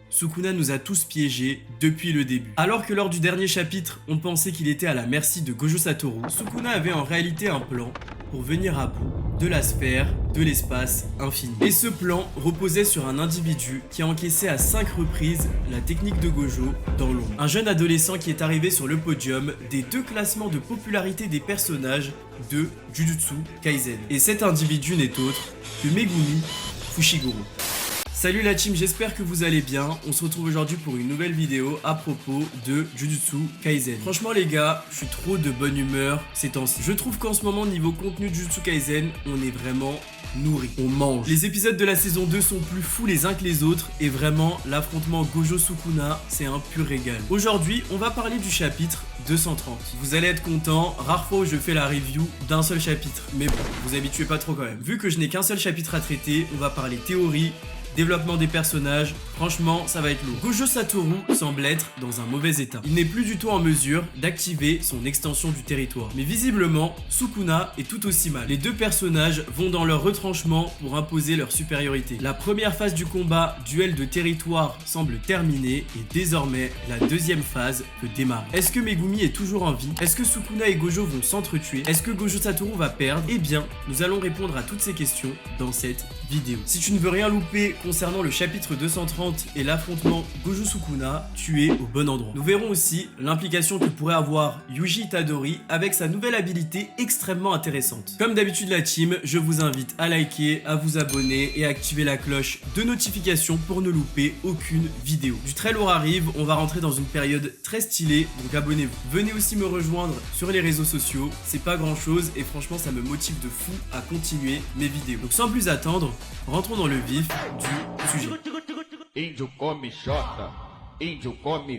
Sukuna nous a tous piégés depuis le début. Alors que lors du dernier chapitre, on pensait qu'il était à la merci de Gojo Satoru, Sukuna avait en réalité un plan pour venir à bout de la sphère de l'espace infini. Et ce plan reposait sur un individu qui a encaissé à 5 reprises la technique de Gojo dans l'ombre. Un jeune adolescent qui est arrivé sur le podium des 2 classements de popularité des personnages de Jujutsu Kaisen. Et cet individu n'est autre que Megumi Fushiguro. Salut la team, j'espère que vous allez bien. On se retrouve aujourd'hui pour une nouvelle vidéo à propos de Jujutsu Kaisen. Franchement les gars, je suis trop de bonne humeur ces temps-ci. Je trouve qu'en ce moment niveau contenu de Jujutsu Kaisen, on est vraiment nourri. On mange. Les épisodes de la saison 2 sont plus fous les uns que les autres et vraiment l'affrontement Gojo-Sukuna, c'est un pur régal. Aujourd'hui, on va parler du chapitre 230. Vous allez être content, rare fois où je fais la review d'un seul chapitre. Mais bon, vous habituez pas trop quand même. Vu que je n'ai qu'un seul chapitre à traiter, on va parler théorie, développement des personnages, franchement ça va être lourd. Gojo Satoru semble être dans un mauvais état. Il n'est plus du tout en mesure d'activer son extension du territoire. Mais visiblement, Sukuna est tout aussi mal. Les 2 personnages vont dans leur retranchement pour imposer leur supériorité. La première phase du combat, duel de territoire, semble terminée et désormais la deuxième phase peut démarrer. Est-ce que Megumi est toujours en vie? Est-ce que Sukuna et Gojo vont s'entretuer? Est-ce que Gojo Satoru va perdre? Eh bien, nous allons répondre à toutes ces questions dans cette vidéo. Si tu ne veux rien louper concernant le chapitre 230 et l'affrontement Gojo-Sukuna, tu es au bon endroit. Nous verrons aussi l'implication que pourrait avoir Yuji Itadori avec sa nouvelle habilité extrêmement intéressante. Comme d'habitude la team, je vous invite à liker, à vous abonner et à activer la cloche de notification pour ne louper aucune vidéo. Du très lourd arrive, on va rentrer dans une période très stylée, donc abonnez-vous. Venez aussi me rejoindre sur les réseaux sociaux, c'est pas grand chose et franchement ça me motive de fou à continuer mes vidéos. Donc sans plus attendre, rentrons dans le vif du sujet. Índio come xota, índio come.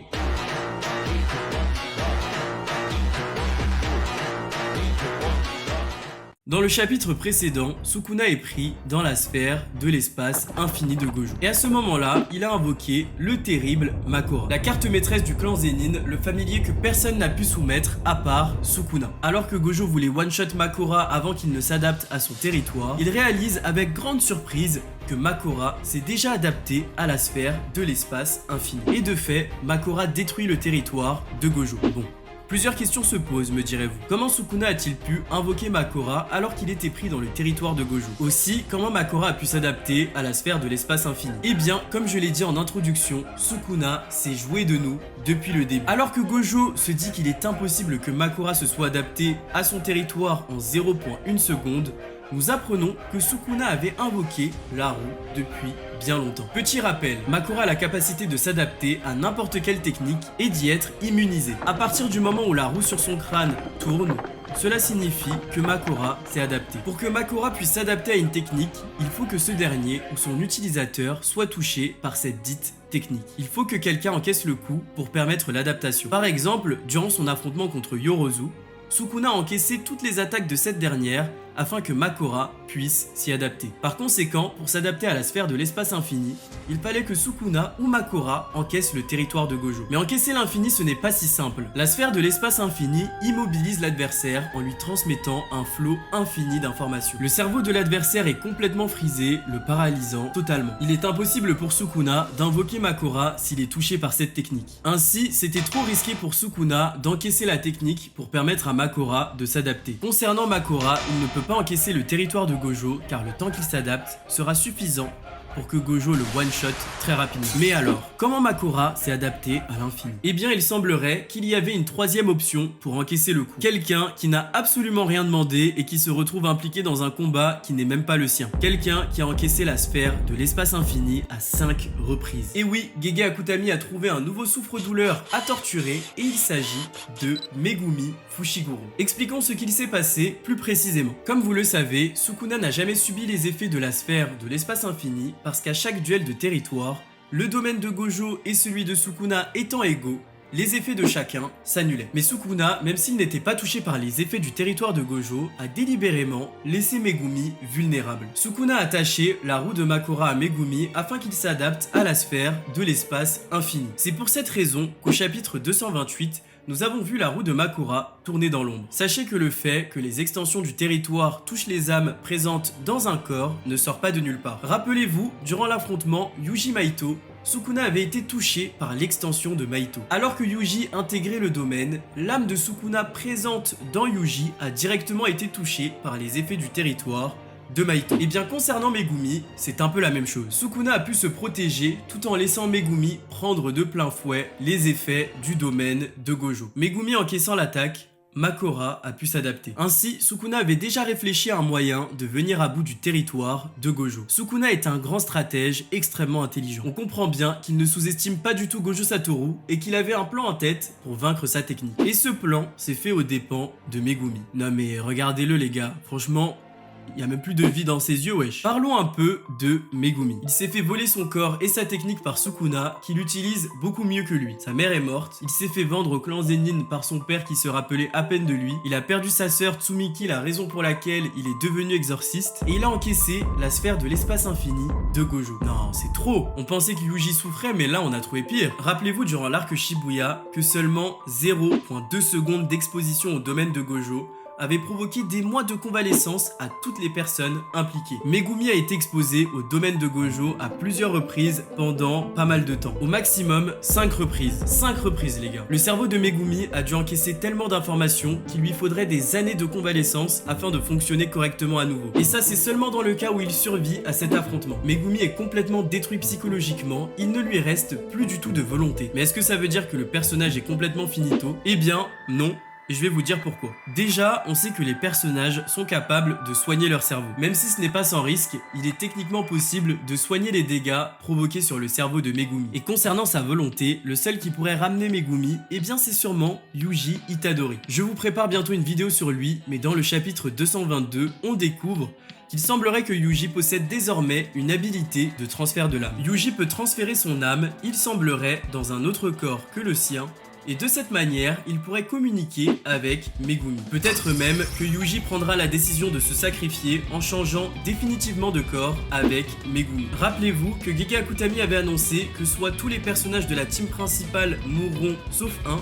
Dans le chapitre précédent, Sukuna est pris dans la sphère de l'espace infini de Gojo. Et à ce moment-là, il a invoqué le terrible Makora, la carte maîtresse du clan Zenin, le familier que personne n'a pu soumettre à part Sukuna. Alors que Gojo voulait one-shot Makora avant qu'il ne s'adapte à son territoire, il réalise avec grande surprise que Makora s'est déjà adapté à la sphère de l'espace infini. Et de fait, Makora détruit le territoire de Gojo. Bon. Plusieurs questions se posent, me direz-vous. Comment Sukuna a-t-il pu invoquer Makora alors qu'il était pris dans le territoire de Gojo? Aussi, comment Makora a pu s'adapter à la sphère de l'espace infini? Eh bien, comme je l'ai dit en introduction, Sukuna s'est joué de nous depuis le début. Alors que Gojo se dit qu'il est impossible que Makora se soit adapté à son territoire en 0,1 seconde, nous apprenons que Sukuna avait invoqué la roue depuis bien longtemps. Petit rappel, Makora a la capacité de s'adapter à n'importe quelle technique et d'y être immunisé. À partir du moment où la roue sur son crâne tourne, cela signifie que Makora s'est adapté. Pour que Makora puisse s'adapter à une technique, il faut que ce dernier ou son utilisateur soit touché par cette dite technique. Il faut que quelqu'un encaisse le coup pour permettre l'adaptation. Par exemple, durant son affrontement contre Yorozu, Sukuna a encaissé toutes les attaques de cette dernière afin que Makora puisse s'y adapter. Par conséquent, pour s'adapter à la sphère de l'espace infini, il fallait que Sukuna ou Makora encaissent le territoire de Gojo. Mais encaisser l'infini, ce n'est pas si simple. La sphère de l'espace infini immobilise l'adversaire en lui transmettant un flot infini d'informations. Le cerveau de l'adversaire est complètement frisé, le paralysant totalement. Il est impossible pour Sukuna d'invoquer Makora s'il est touché par cette technique. Ainsi, c'était trop risqué pour Sukuna d'encaisser la technique pour permettre à Makora de s'adapter. Concernant Makora, il ne peut pas encaisser le territoire de Gojo car le temps qu'il s'adapte sera suffisant pour que Gojo le one-shot très rapidement. Mais alors, comment Makora s'est adapté à l'infini? Eh bien, il semblerait qu'il y avait une troisième option pour encaisser le coup. Quelqu'un qui n'a absolument rien demandé et qui se retrouve impliqué dans un combat qui n'est même pas le sien. Quelqu'un qui a encaissé la sphère de l'espace infini à 5 reprises. Et oui, Gege Akutami a trouvé un nouveau souffre-douleur à torturer et il s'agit de Megumi Fushiguro. Expliquons ce qu'il s'est passé plus précisément. Comme vous le savez, Sukuna n'a jamais subi les effets de la sphère de l'espace infini parce qu'à chaque duel de territoire, le domaine de Gojo et celui de Sukuna étant égaux, les effets de chacun s'annulaient. Mais Sukuna, même s'il n'était pas touché par les effets du territoire de Gojo, a délibérément laissé Megumi vulnérable. Sukuna a attaché la roue de Makora à Megumi afin qu'il s'adapte à la sphère de l'espace infini. C'est pour cette raison qu'au chapitre 228, nous avons vu la roue de Makora tourner dans l'ombre. Sachez que le fait que les extensions du territoire touchent les âmes présentes dans un corps ne sort pas de nulle part. Rappelez-vous, durant l'affrontement Yuji Maito Sukuna avait été touché par l'extension de Mahito. Alors que Yuji intégrait le domaine, l'âme de Sukuna présente dans Yuji a directement été touchée par les effets du territoire de Mahito. Et bien concernant Megumi, c'est un peu la même chose. Sukuna a pu se protéger tout en laissant Megumi prendre de plein fouet les effets du domaine de Gojo. Megumi encaissant l'attaque, Makora a pu s'adapter. Ainsi, Sukuna avait déjà réfléchi à un moyen de venir à bout du territoire de Gojo. Sukuna est un grand stratège extrêmement intelligent. On comprend bien qu'il ne sous-estime pas du tout Gojo Satoru et qu'il avait un plan en tête pour vaincre sa technique. Et ce plan s'est fait aux dépens de Megumi. Non mais regardez-le les gars, franchement... il n'y a même plus de vie dans ses yeux, wesh. Parlons un peu de Megumi. Il s'est fait voler son corps et sa technique par Sukuna, qui l'utilise beaucoup mieux que lui. Sa mère est morte, il s'est fait vendre au clan Zenin par son père qui se rappelait à peine de lui. Il a perdu sa sœur Tsumiki, la raison pour laquelle il est devenu exorciste. Et il a encaissé la sphère de l'espace infini de Gojo. Non, c'est trop. On pensait que Yuji souffrait, mais là on a trouvé pire. Rappelez-vous durant l'arc Shibuya que seulement 0,2 secondes d'exposition au domaine de Gojo avait provoqué des mois de convalescence à toutes les personnes impliquées. Megumi a été exposé au domaine de Gojo à plusieurs reprises pendant pas mal de temps. Au maximum, 5 reprises. 5 reprises les gars. Le cerveau de Megumi a dû encaisser tellement d'informations qu'il lui faudrait des années de convalescence afin de fonctionner correctement à nouveau. Et ça c'est seulement dans le cas où il survit à cet affrontement. Megumi est complètement détruit psychologiquement, il ne lui reste plus du tout de volonté. Mais est-ce que ça veut dire que le personnage est complètement finito? Eh bien, non. Et je vais vous dire pourquoi. Déjà, on sait que les personnages sont capables de soigner leur cerveau. Même si ce n'est pas sans risque, il est techniquement possible de soigner les dégâts provoqués sur le cerveau de Megumi. Et concernant sa volonté, le seul qui pourrait ramener Megumi, eh bien c'est sûrement Yuji Itadori. Je vous prépare bientôt une vidéo sur lui, mais dans le chapitre 222, on découvre qu'il semblerait que Yuji possède désormais une habilité de transfert de l'âme. Yuji peut transférer son âme, il semblerait, dans un autre corps que le sien, et de cette manière, il pourrait communiquer avec Megumi. Peut-être même que Yuji prendra la décision de se sacrifier en changeant définitivement de corps avec Megumi. Rappelez-vous que Gege Akutami avait annoncé que soit tous les personnages de la team principale mourront sauf un,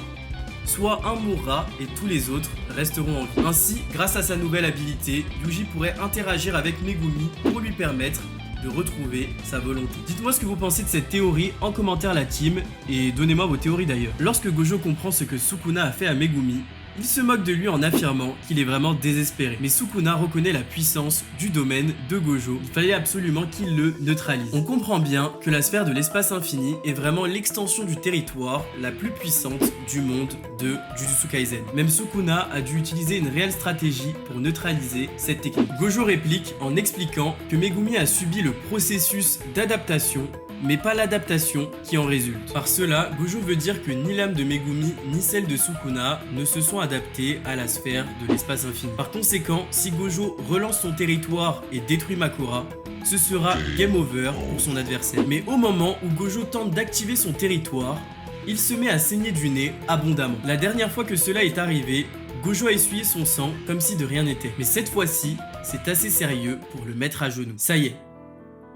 soit un mourra et tous les autres resteront en vie. Ainsi, grâce à sa nouvelle habilité, Yuji pourrait interagir avec Megumi pour lui permettre de retrouver sa volonté. Dites-moi ce que vous pensez de cette théorie en commentaire la team et donnez-moi vos théories d'ailleurs. Lorsque Gojo comprend ce que Sukuna a fait à Megumi, il se moque de lui en affirmant qu'il est vraiment désespéré. Mais Sukuna reconnaît la puissance du domaine de Gojo. Il fallait absolument qu'il le neutralise. On comprend bien que la sphère de l'espace infini est vraiment l'extension du territoire la plus puissante du monde de Jujutsu Kaisen. Même Sukuna a dû utiliser une réelle stratégie pour neutraliser cette technique. Gojo réplique en expliquant que Megumi a subi le processus d'adaptation mais pas l'adaptation qui en résulte. Par cela, Gojo veut dire que ni l'âme de Megumi ni celle de Sukuna ne se sont adaptées à la sphère de l'espace infini. Par conséquent, si Gojo relance son territoire et détruit Makora, ce sera game over pour son adversaire. Mais au moment où Gojo tente d'activer son territoire, il se met à saigner du nez abondamment. La dernière fois que cela est arrivé, Gojo a essuyé son sang comme si de rien n'était. Mais cette fois-ci, c'est assez sérieux pour le mettre à genoux. Ça y est.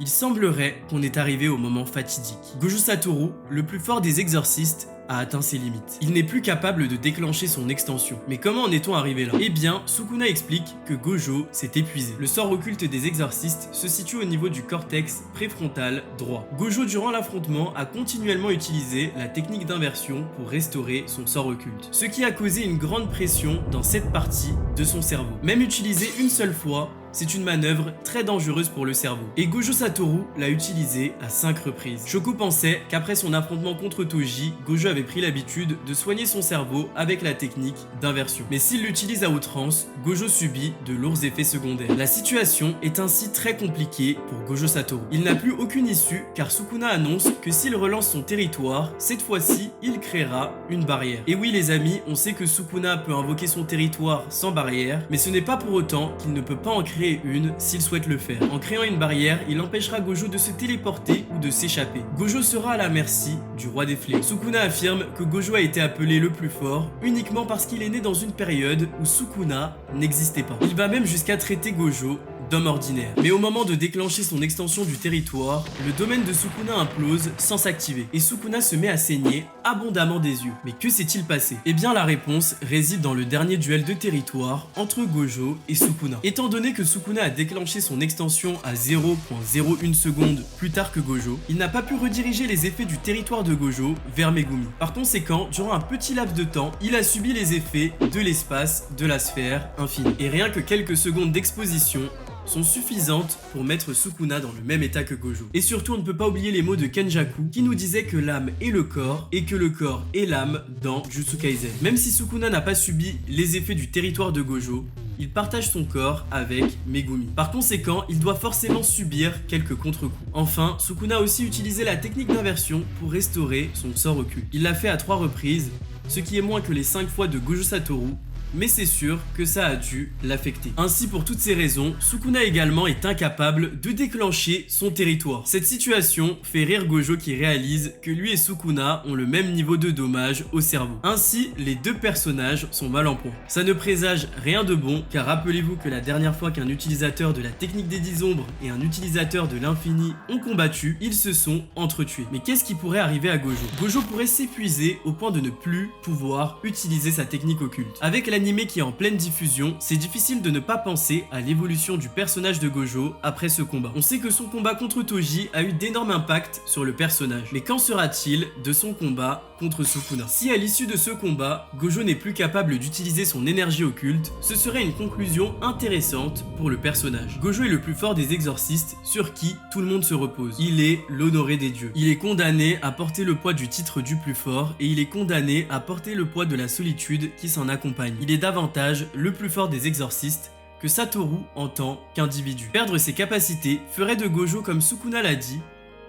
Il semblerait qu'on est arrivé au moment fatidique. Gojo Satoru, le plus fort des exorcistes, a atteint ses limites. Il n'est plus capable de déclencher son extension. Mais comment en est-on arrivé là? Eh bien, Sukuna explique que Gojo s'est épuisé. Le sort occulte des exorcistes se situe au niveau du cortex préfrontal droit. Gojo, durant l'affrontement, a continuellement utilisé la technique d'inversion pour restaurer son sort occulte. Ce qui a causé une grande pression dans cette partie de son cerveau. Même utilisé une seule fois, c'est une manœuvre très dangereuse pour le cerveau. Et Gojo Satoru l'a utilisé à 5 reprises. Shoko pensait qu'après son affrontement contre Toji, Gojo avait pris l'habitude de soigner son cerveau avec la technique d'inversion. Mais s'il l'utilise à outrance, Gojo subit de lourds effets secondaires. La situation est ainsi très compliquée pour Gojo Satoru. Il n'a plus aucune issue car Sukuna annonce que s'il relance son territoire, cette fois-ci, il créera une barrière. Et oui les amis, on sait que Sukuna peut invoquer son territoire sans barrière, mais ce n'est pas pour autant qu'il ne peut pas en créer une s'il souhaite le faire. En créant une barrière, il empêchera Gojo de se téléporter ou de s'échapper. Gojo sera à la merci du roi des fléaux. Sukuna affirme que Gojo a été appelé le plus fort uniquement parce qu'il est né dans une période où Sukuna n'existait pas. Il va même jusqu'à traiter Gojo d'homme ordinaire. Mais au moment de déclencher son extension du territoire, le domaine de Sukuna implose sans s'activer et Sukuna se met à saigner abondamment des yeux. Mais que s'est-il passé? Eh bien la réponse réside dans le dernier duel de territoire entre Gojo et Sukuna. Étant donné que Sukuna a déclenché son extension à 0,01 seconde plus tard que Gojo, il n'a pas pu rediriger les effets du territoire de Gojo vers Megumi. Par conséquent, durant un petit laps de temps, il a subi les effets de l'espace de la sphère infinie. Et rien que quelques secondes d'exposition sont suffisantes pour mettre Sukuna dans le même état que Gojo. Et surtout, on ne peut pas oublier les mots de Kenjaku qui nous disaient que l'âme est le corps et que le corps est l'âme dans Jujutsu Kaisen. Même si Sukuna n'a pas subi les effets du territoire de Gojo, il partage son corps avec Megumi. Par conséquent, il doit forcément subir quelques contre-coups. Enfin, Sukuna a aussi utilisé la technique d'inversion pour restaurer son sort occulte. Il l'a fait à 3 reprises, ce qui est moins que les 5 fois de Gojo Satoru, mais c'est sûr que ça a dû l'affecter. Ainsi, pour toutes ces raisons, Sukuna également est incapable de déclencher son territoire. Cette situation fait rire Gojo qui réalise que lui et Sukuna ont le même niveau de dommage au cerveau. Ainsi, les deux personnages sont mal en point. Ça ne présage rien de bon, car rappelez-vous que la dernière fois qu'un utilisateur de la technique des 10 ombres et un utilisateur de l'infini ont combattu, ils se sont entretués. Mais qu'est-ce qui pourrait arriver à Gojo? Gojo pourrait s'épuiser au point de ne plus pouvoir utiliser sa technique occulte. Avec l'anime qui est en pleine diffusion, c'est difficile de ne pas penser à l'évolution du personnage de Gojo après ce combat. On sait que son combat contre Toji a eu d'énormes impacts sur le personnage. Mais qu'en sera-t-il de son combat contre Sukuna? Si à l'issue de ce combat, Gojo n'est plus capable d'utiliser son énergie occulte, ce serait une conclusion intéressante pour le personnage. Gojo est le plus fort des exorcistes sur qui tout le monde se repose. Il est l'honoré des dieux. Il est condamné à porter le poids du titre du plus fort et il est condamné à porter le poids de la solitude qui s'en accompagne. Il est davantage le plus fort des exorcistes que Satoru en tant qu'individu. Perdre ses capacités ferait de Gojo, comme Sukuna l'a dit,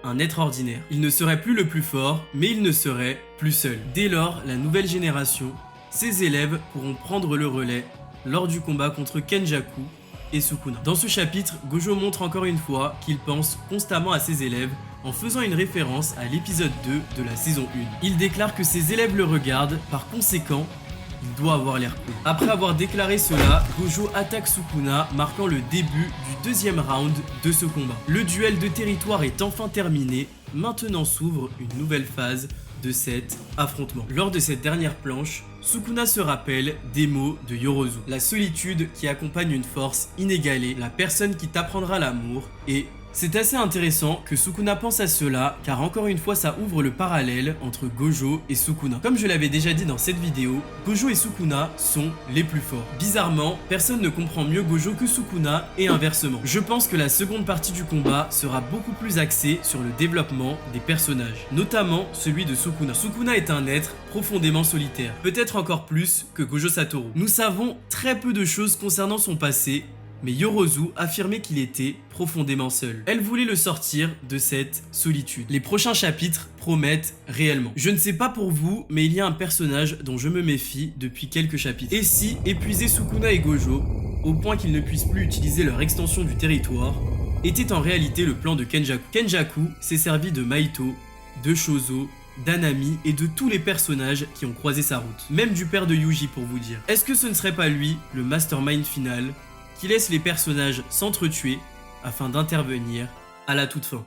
un être ordinaire. Il ne serait plus le plus fort, mais il ne serait plus seul. Dès lors, la nouvelle génération, ses élèves pourront prendre le relais lors du combat contre Kenjaku et Sukuna. Dans ce chapitre, Gojo montre encore une fois qu'il pense constamment à ses élèves en faisant une référence à l'épisode 2 de la saison 1. Il déclare que ses élèves le regardent, par conséquent, il doit avoir l'air cool. Après avoir déclaré cela, Gojo attaque Sukuna, marquant le début du deuxième round de ce combat. Le duel de territoire est enfin terminé, maintenant s'ouvre une nouvelle phase de cet affrontement. Lors de cette dernière planche, Sukuna se rappelle des mots de Yorozu. La solitude qui accompagne une force inégalée, la personne qui t'apprendra l'amour et... C'est assez intéressant que Sukuna pense à cela, car encore une fois ça ouvre le parallèle entre Gojo et Sukuna. Comme je l'avais déjà dit dans cette vidéo, Gojo et Sukuna sont les plus forts. Bizarrement, personne ne comprend mieux Gojo que Sukuna et inversement. Je pense que la seconde partie du combat sera beaucoup plus axée sur le développement des personnages, notamment celui de Sukuna. Sukuna est un être profondément solitaire, peut-être encore plus que Gojo Satoru. Nous savons très peu de choses concernant son passé, mais Yorozu affirmait qu'il était profondément seul. Elle voulait le sortir de cette solitude. Les prochains chapitres promettent réellement. Je ne sais pas pour vous, mais il y a un personnage dont je me méfie depuis quelques chapitres. Et si épuiser Sukuna et Gojo, au point qu'ils ne puissent plus utiliser leur extension du territoire, était en réalité le plan de Kenjaku. Kenjaku s'est servi de Maito, de Shozo, d'Anami et de tous les personnages qui ont croisé sa route. Même du père de Yuji pour vous dire. Est-ce que ce ne serait pas lui, le mastermind final, qui laisse les personnages s'entretuer afin d'intervenir à la toute fin?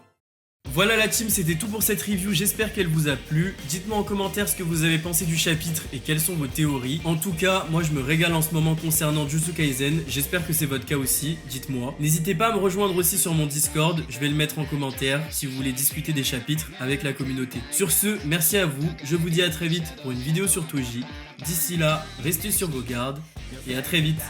Voilà la team, c'était tout pour cette review, j'espère qu'elle vous a plu. Dites-moi en commentaire ce que vous avez pensé du chapitre et quelles sont vos théories. En tout cas, moi je me régale en ce moment concernant Jujutsu Kaisen, j'espère que c'est votre cas aussi, dites-moi. N'hésitez pas à me rejoindre aussi sur mon Discord, je vais le mettre en commentaire si vous voulez discuter des chapitres avec la communauté. Sur ce, merci à vous, je vous dis à très vite pour une vidéo sur Toji. D'ici là, restez sur vos gardes et à très vite.